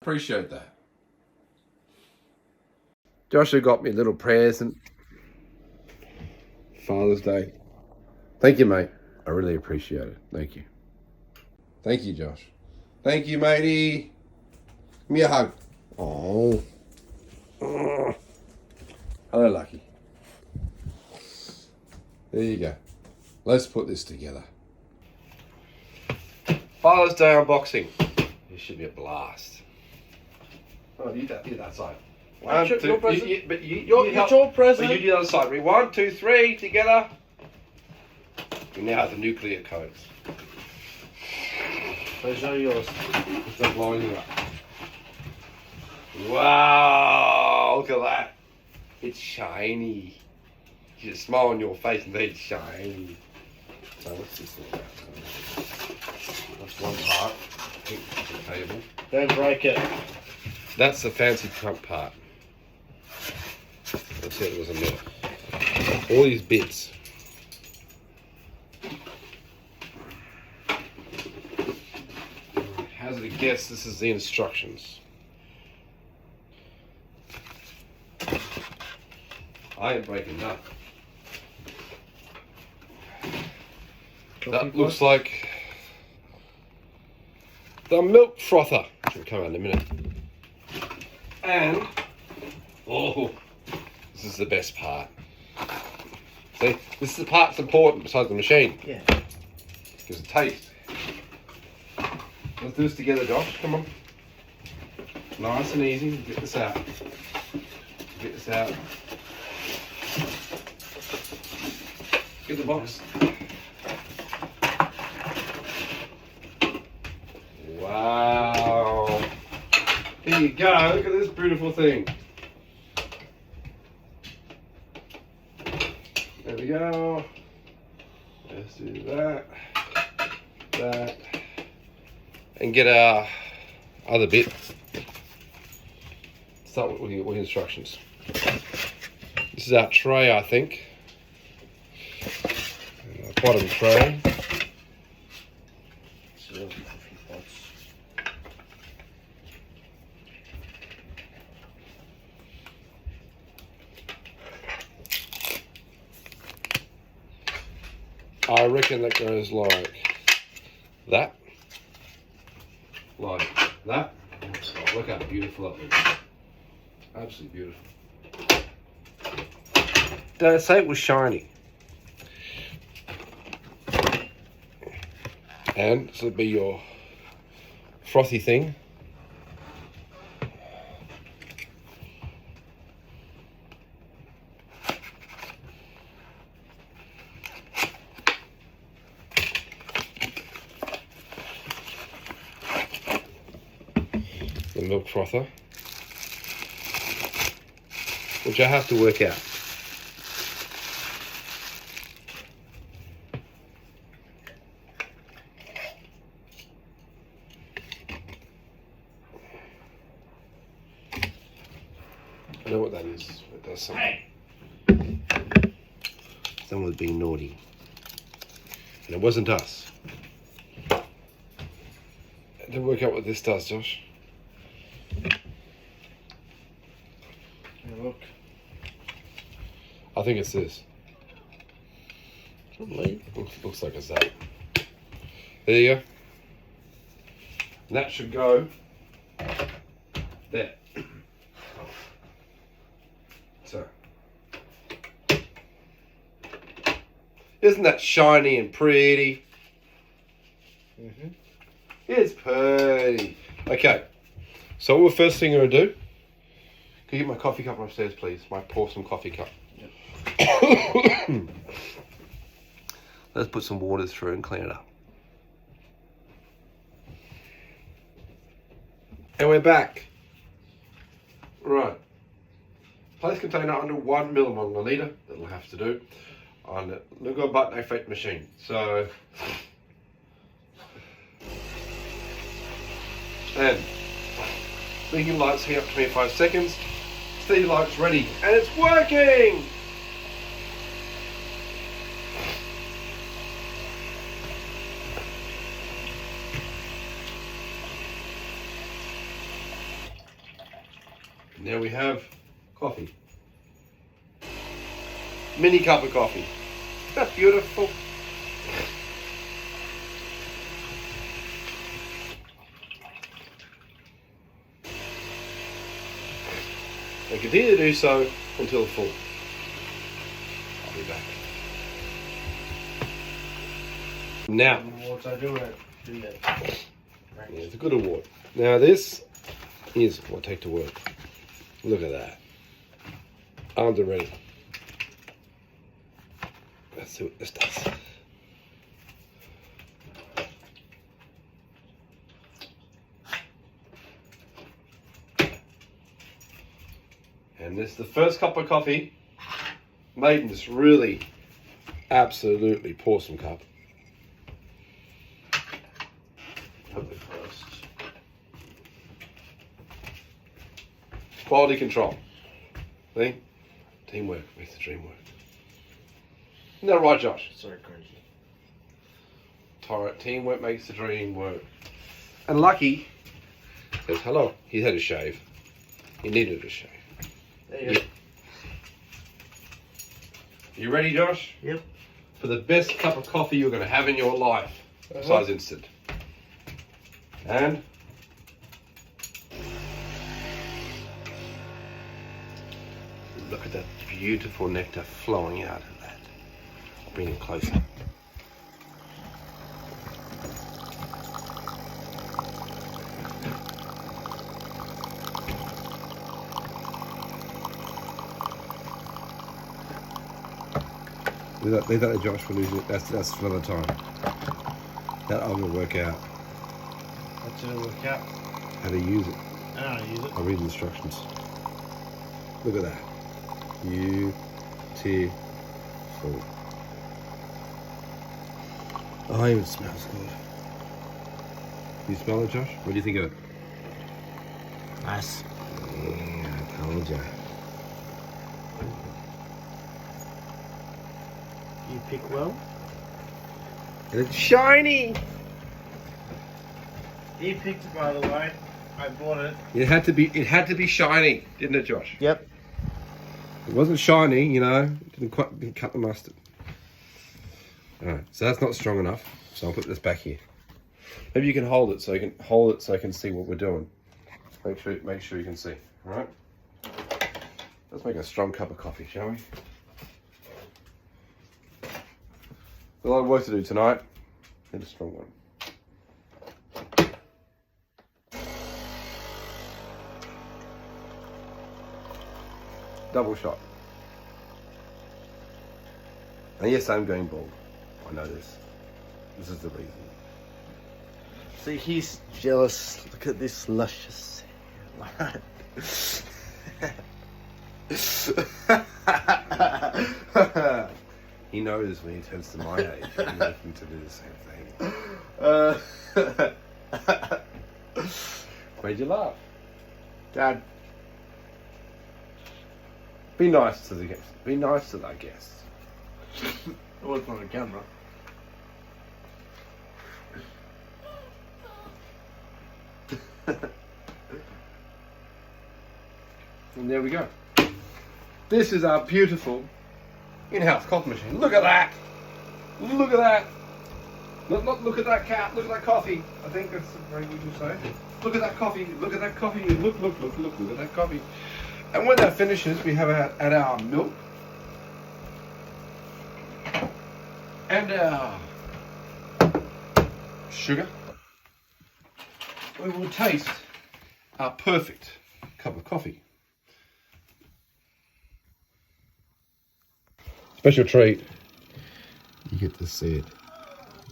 Appreciate that. Joshua got me a little present. Father's Day. Thank you, mate. I really appreciate it. Thank you. Thank you, Josh. Thank you, matey. Give me a hug. Oh. Hello, Lucky. There you go. Let's put this together. Father's Day unboxing. This should be a blast. Oh, you that side. One, two, your present. It's your present. You do the other side. Ready? 1, 2, 3, together. We now have the nuclear codes. So show yours. Stop lining up. Wow, look at that. It's shiny. You just smile on your face and it's shiny. So what's this all about? That's one part. Pink table. Don't break it. That's the fancy trunk part. I said it was a minute. All these bits. Hazard a guess, this is the instructions. I ain't breaking that. That looks like the milk frother, which will come out in a minute. And, oh, this is the best part. See, this is the part that's important besides the machine. Yeah. Gives it taste. Let's do this together, Josh. Come on. Nice and easy. Get this out. Get this out. Get the box. Wow. Here you go. Look at this beautiful thing. There we go. Let's do that. That. And get our other bit. Start with the instructions. This is our tray, I think. Bottom tray. I reckon that goes like that. Like that. Oh, look how beautiful that looks. Absolutely beautiful. Did I say it was shiny? And this will be your frothy thing. The milk frother, which I have to work out. I know what that is. It does something. Someone was being naughty. And it wasn't us. I didn't work out what this does, Josh. Look. I think it's this. Looks like it's that. There you go. And that should go there. So, isn't that shiny and pretty? Mm-hmm. It's pretty. Okay, so what first thing I'm going to do, can you get my coffee cup upstairs, please? My pawsome coffee cup. Yep. Let's put some water through and clean it up. And we're back. Right. Place container under 1 millimole. That'll have to do. On the Lugo button effect machine. So, and blinking lights here up to 25 seconds. Steady lights ready, and it's working! Now we have coffee. Mini cup of coffee. Isn't that beautiful? And continue to do so until full. I'll be back. Now, What I do it? Do that. yeah, it's a good award. Now this is what I take to work. Look at that. Arms are ready. Let's see what this does. And this is the first cup of coffee made in this really absolutely pawsome cup. Put it first. Quality control. See? Teamwork makes the dream work. Isn't that right, Josh? Sorry, cringy. Teamwork makes the dream work. And Lucky says hello. He had a shave. He needed a shave. There you go. You ready, Josh? Yep. For the best cup of coffee you're going to have in your life. Besides instant. And look at that beautiful nectar flowing out of that. I'll bring it closer. Leave that to Josh for losing it. That's for another time. That I'm going to work out What's it work out? how to use it. I don't know how to use it. I'll read the instructions. Look at that. Beautiful. Oh, it smells good. You smell it, Josh? What do you think of it? Nice. Yeah, I told ya. You pick well? And it's shiny! He picked it, by the way. I bought it. It had to be shiny, didn't it, Josh? Yep. It wasn't shiny, you know. Didn't cut the mustard. Alright, so that's not strong enough. So I'll put this back here. Maybe you can hold it so I can see what we're doing. Make sure you can see. Alright? Let's make a strong cup of coffee, shall we? A lot of work to do tonight. Need a strong one. Double shot. And yes, I'm going bald. I know this. This is the reason. See, he's jealous. Look at this luscious hairline. He knows when he turns to my age, I'm looking to do the same thing. Why'd you laugh? Dad. Be nice to the guests. Be nice to that guest. It wasn't on the camera. And there we go. This is our beautiful in-house coffee machine. Look at that! Look at that! Not look at that cat, look at that coffee. I think that's very good to say. Look at that coffee, look at that coffee, look at that coffee. And when that finishes, we have add our milk and our sugar. We will taste our perfect cup of coffee. Special treat. You get to see it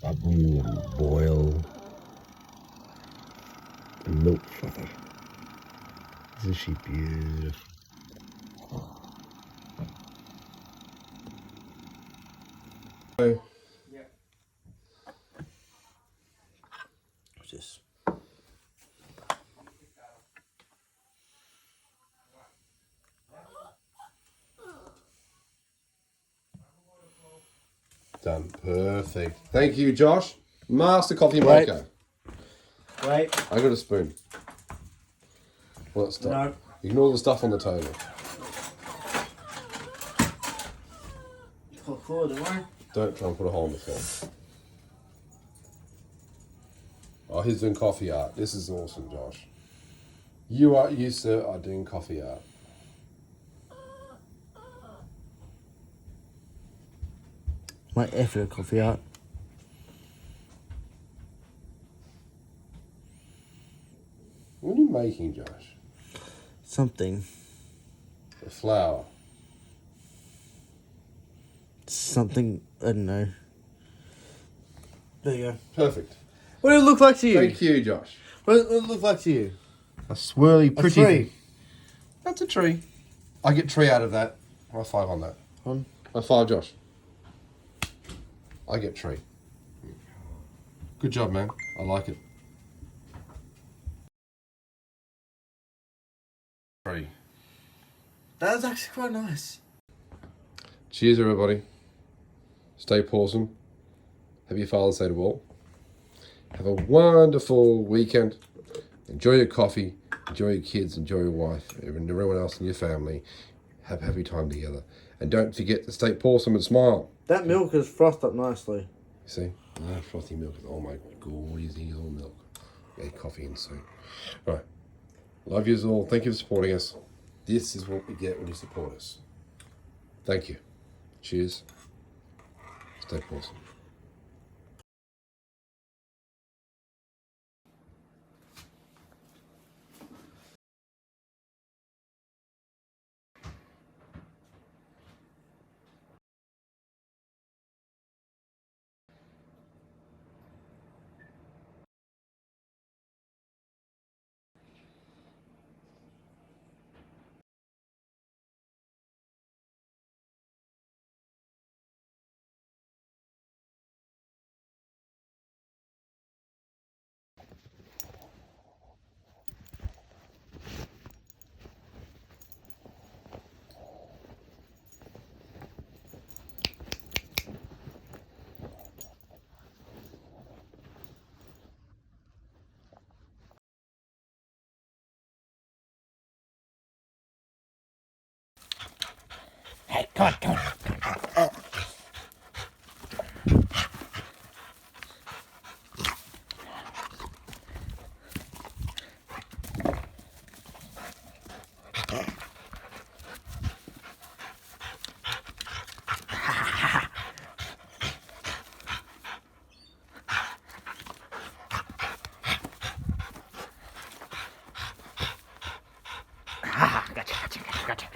bubble and boil. And milk flutter. Isn't she beautiful? Yeah. What's this? Done. Perfect. Thank you, Josh. Master coffee maker. Wait. I got a spoon. Well, let's stop. No. Ignore the stuff on the table. Talk forward, am I? Don't try and put a hole in the floor. Oh, he's doing coffee art. This is awesome, Josh. You sir, are doing coffee art. My effort coffee art. What are you making, Josh? Something. A flower. Something, I don't know. There you go. Perfect. What did it look like to you? Thank you, Josh. What did it look like to you? A swirly, A pretty tree. thing. That's a tree. I get tree out of that. High five on that. On. High five, Josh. I get tree. Good job, man. I like it. Tree. That was actually quite nice. Cheers, everybody. Stay pawsome. Happy Father's Day to all. Have a wonderful weekend. Enjoy your coffee. Enjoy your kids. Enjoy your wife. And everyone else in your family. Have a happy time together. And don't forget to stay pawsome and smile. That milk is frothed up nicely. You see? No frothy milk. Oh my god, he's all milk. Yeah, coffee and soon. Alright. Love yous all. Thank you for supporting us. This is what we get when you support us. Thank you. Cheers. Stay pawsome. Hey, come on, come on. Gotcha.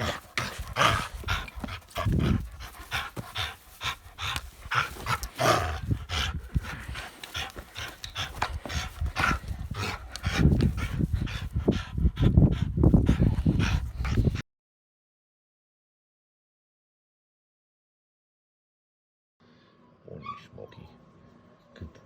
Morning, Smokey. Good boy.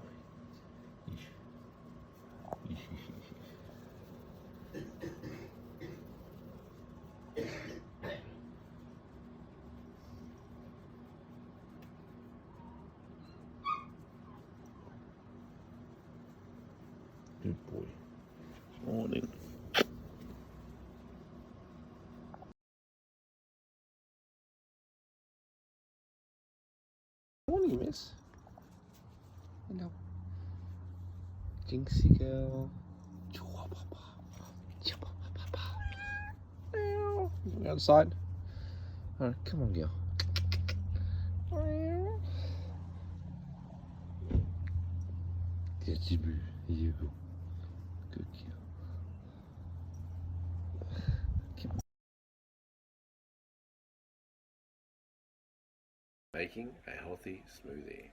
Good boy. Morning. Morning, miss. Hello. Jinxie girl. Outside. Alright, come on, girl. Yes, you go. Good girl. Come on. Making a healthy smoothie.